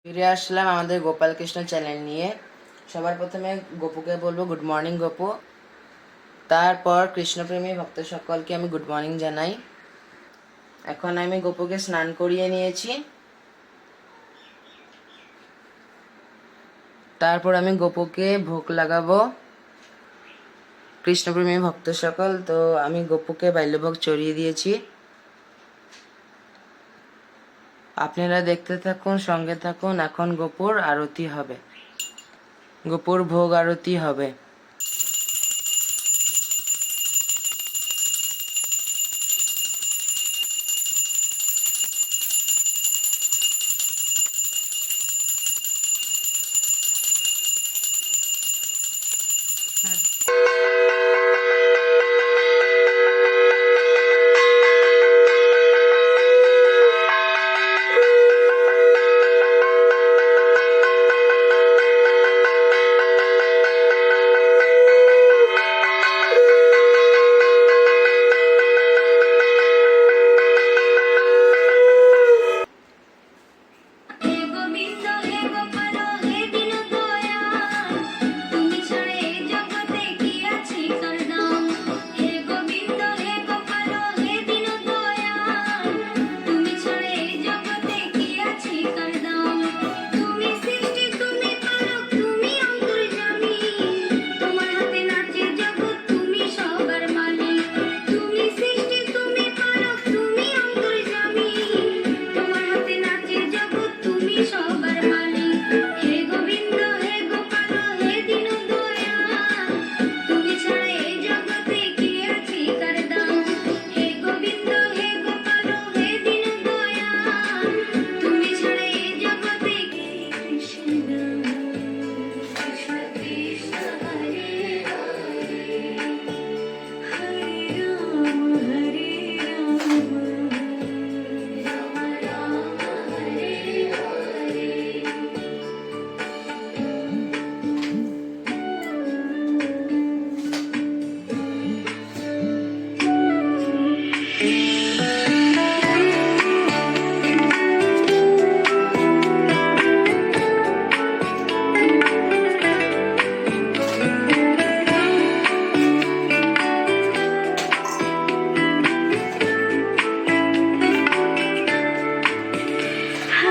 ফিরে আসলাম আমাদের গোপাল কৃষ্ণ চ্যানেল নিয়ে। সবার প্রথমে গপুকে বলবো গুড মর্নিং গপু। তারপর কৃষ্ণপ্রেমী ভক্ত সকলকে আমি গুড মর্নিং জানাই। এখন আমি গপুকে স্নান করিয়ে নিয়েছি। তারপর আমি গপুকে ভোগ লাগাবো। কৃষ্ণপ্রেমী ভক্ত সকল, তো আমি গপুকে বাল্যভোগ চড়িয়ে দিয়েছি। আপনারা দেখতে থাকুন, সঙ্গে থাকুন। এখন গপুর আরতি হবে, গপুর ভোগ আরতি হবে।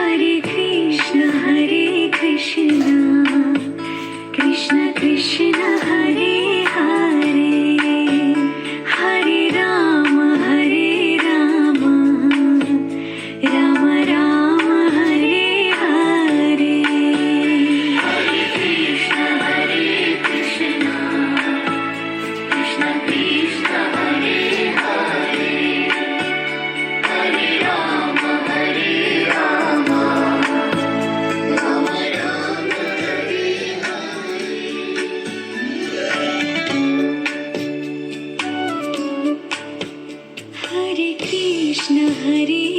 हरे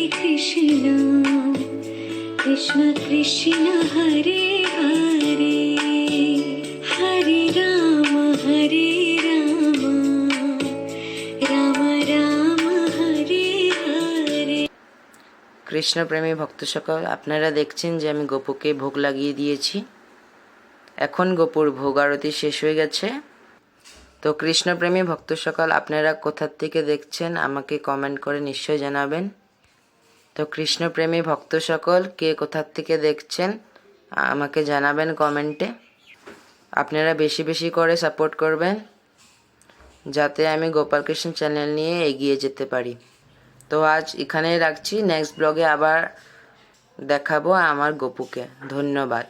कृष्ण कृष्ण कृष्ण हरे हरे हरे राम राम राम हरे हरे। কৃষ্ণপ্রেমী ভক্ত সকল, আপনারা দেখছেন যে আমি গপুকে ভোগ লাগিয়ে দিয়েছি। এখন গপুর ভোগ আরতি শেষ হয়ে গেছে। তো কৃষ্ণপ্রেমী ভক্ত সকল, আপনারা কোথার থেকে দেখছেন আমাকে কমেন্ট করে নিশ্চয় জানাবেন। তো কৃষ্ণপ্রেমী ভক্ত সকল, কে কোথার থেকে দেখছেন আমাকে জানাবেন কমেন্টে। আপনারা বেশি বেশি করে সাপোর্ট করবেন যাতে আমি গোপাল কৃষ্ণ চ্যানেল নিয়ে এগিয়ে যেতে পারি। তো আজ এখানেই রাখছি, নেক্সট ব্লগে আবার দেখাবো আমার গপুকে। ধন্যবাদ।